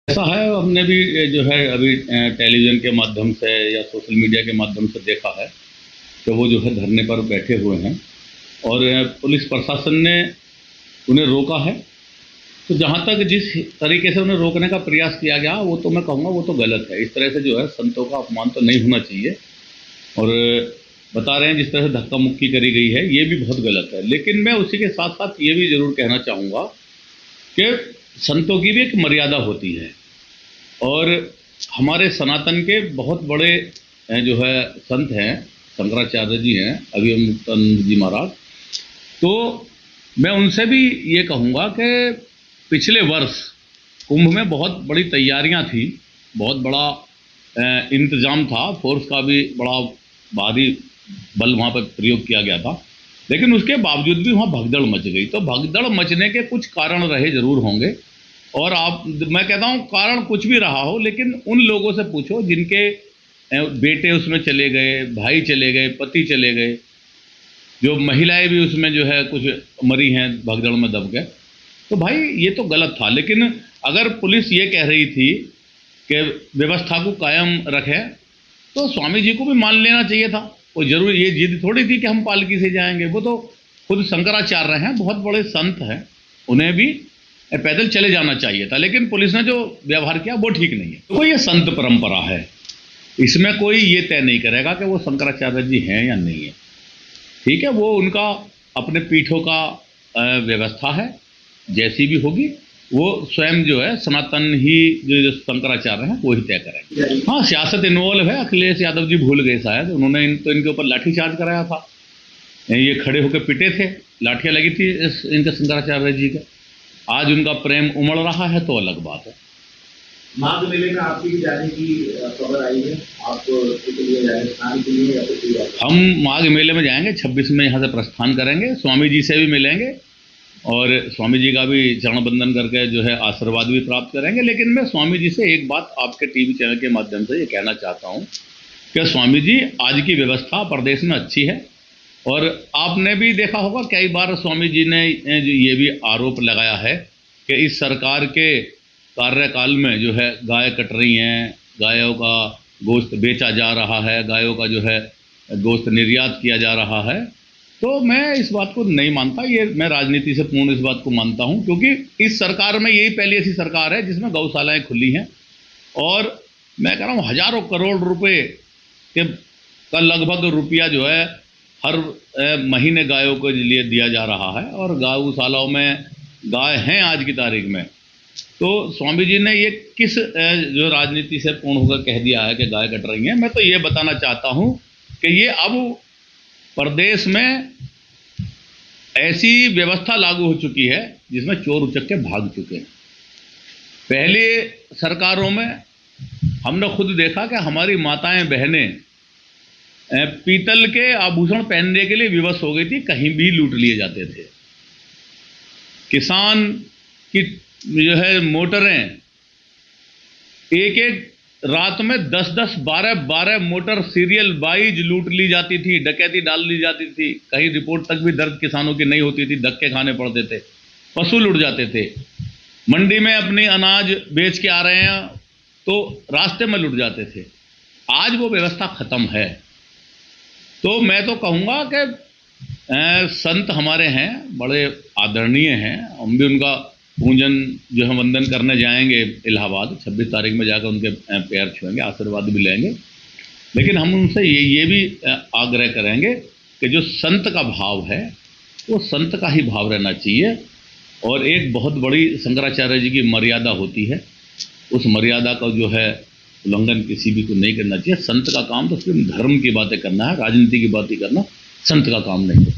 ऐसा है, हमने भी जो है अभी टेलीविज़न के माध्यम से या सोशल मीडिया के माध्यम से देखा है कि वो जो है धरने पर बैठे हुए हैं और पुलिस प्रशासन ने उन्हें रोका है। तो जहाँ तक जिस तरीके से उन्हें रोकने का प्रयास किया गया वो तो मैं कहूँगा वो तो गलत है। इस तरह से जो है संतों का अपमान तो नहीं होना चाहिए। और बता रहे हैं जिस तरह से धक्का मुक्की करी गई है ये भी बहुत गलत है। लेकिन मैं उसी के साथ साथ ये भी ज़रूर कहना चाहूँगा कि संतों की भी एक मर्यादा होती है। और हमारे सनातन के बहुत बड़े जो है संत हैं, शंकराचार्य जी हैं, अभिमुक्तानंद जी महाराज। तो मैं उनसे भी ये कहूँगा कि पिछले वर्ष कुंभ में बहुत बड़ी तैयारियां थी, बहुत बड़ा इंतज़ाम था, फोर्स का भी बड़ा भारी बल वहाँ पर प्रयोग किया गया था। लेकिन उसके बावजूद भी वहाँ भगदड़ मच गई। तो भगदड़ मचने के कुछ कारण रहे ज़रूर होंगे। और मैं कहता हूँ कारण कुछ भी रहा हो, लेकिन उन लोगों से पूछो जिनके बेटे उसमें चले गए, भाई चले गए, पति चले गए, जो महिलाएं भी उसमें जो है कुछ मरी हैं भगदड़ में दब गए। तो भाई ये तो गलत था। लेकिन अगर पुलिस ये कह रही थी कि व्यवस्था को कायम रखें तो स्वामी जी को भी मान लेना चाहिए था। वो जरूर ये जिद थोड़ी थी कि हम पालकी से जाएंगे। वो तो खुद शंकराचार्य हैं, बहुत बड़े संत हैं, उन्हें भी पैदल चले जाना चाहिए था। लेकिन पुलिस ने जो व्यवहार किया वो ठीक नहीं है। तो ये संत परंपरा है, इसमें कोई ये तय नहीं करेगा कि वो शंकराचार्य जी हैं या नहीं है। ठीक है, वो उनका अपने पीठों का व्यवस्था है, जैसी भी होगी वो स्वयं जो है सनातन ही जो शंकराचार्य हैं वो ही तय करेंगे। हाँ, सियासत इन्वॉल्व है। अखिलेश यादव जी भूल गए शायद, उन्होंने इनके ऊपर लाठीचार्ज कराया था। ये खड़े होकर पिटे थे, लाठियाँ लगी थी इनके शंकराचार्य जी के। आज उनका प्रेम उमड़ रहा है तो अलग बात है। माघ मेले में आपकी भी जाने की खबर आई है, आप स्नान के लिए या फिर? हम माघ मेले में जाएंगे, 26 में यहाँ से प्रस्थान करेंगे, स्वामी जी से भी मिलेंगे और स्वामी जी का भी चरण बंदन करके जो है आशीर्वाद भी प्राप्त करेंगे। लेकिन मैं स्वामी जी से एक बात आपके टीवी चैनल के माध्यम से ये कहना चाहता हूँ कि स्वामी जी आज की व्यवस्था प्रदेश में अच्छी है। और आपने भी देखा होगा कई बार स्वामी जी ने ये भी आरोप लगाया है कि इस सरकार के कार्यकाल में जो है गाय कट रही हैं, गायों का गोश्त बेचा जा रहा है, गायों का जो है गोश्त निर्यात किया जा रहा है। तो मैं इस बात को नहीं मानता। ये मैं राजनीति से पूर्ण इस बात को मानता हूँ, क्योंकि इस सरकार में यही पहली ऐसी सरकार है जिसमें गौशालाएँ खुली हैं। और मैं कह रहा हूँ हज़ारों करोड़ रुपए का लगभग रुपया जो है हर महीने गायों के लिए दिया जा रहा है। और गौशालाओं में गाय हैं आज की तारीख में। तो स्वामी जी ने ये किस जो राजनीति से पूर्ण होकर कह दिया है कि गाय कट रही हैं। मैं तो ये बताना चाहता हूँ कि ये अब प्रदेश में ऐसी व्यवस्था लागू हो चुकी है जिसमें चोर उचक्के भाग चुके हैं। पहले सरकारों में हमने खुद देखा कि हमारी माताएं बहनें पीतल के आभूषण पहनने के लिए विवश हो गई थी, कहीं भी लूट लिए जाते थे। किसान की जो है मोटरें एक एक रात में 10-10, 12-12 मोटर सीरियल वाइज लूट ली जाती थी, डकैती डाल ली जाती थी। कहीं रिपोर्ट तक भी दर्ज किसानों की नहीं होती थी, धक्के खाने पड़ते थे, पशु लूट जाते थे। मंडी में अपनी अनाज बेच के आ रहे हैं तो रास्ते में लूट जाते थे। आज वो व्यवस्था खत्म है। तो मैं तो कहूँगा कि संत हमारे हैं, बड़े आदरणीय हैं। हम भी उनका पूजन जो है वंदन करने जाएंगे इलाहाबाद, 26 तारीख में जाकर उनके पैर छुएंगे, आशीर्वाद भी लेंगे। लेकिन हम उनसे ये भी आग्रह करेंगे कि जो संत का भाव है वो संत का ही भाव रहना चाहिए। और एक बहुत बड़ी शंकराचार्य जी की मर्यादा होती है, उस मर्यादा का जो है उल्लंघन किसी भी को नहीं करना चाहिए। संत का काम तो सिर्फ धर्म की बातें करना है, राजनीति की बातें करना संत का काम नहीं है।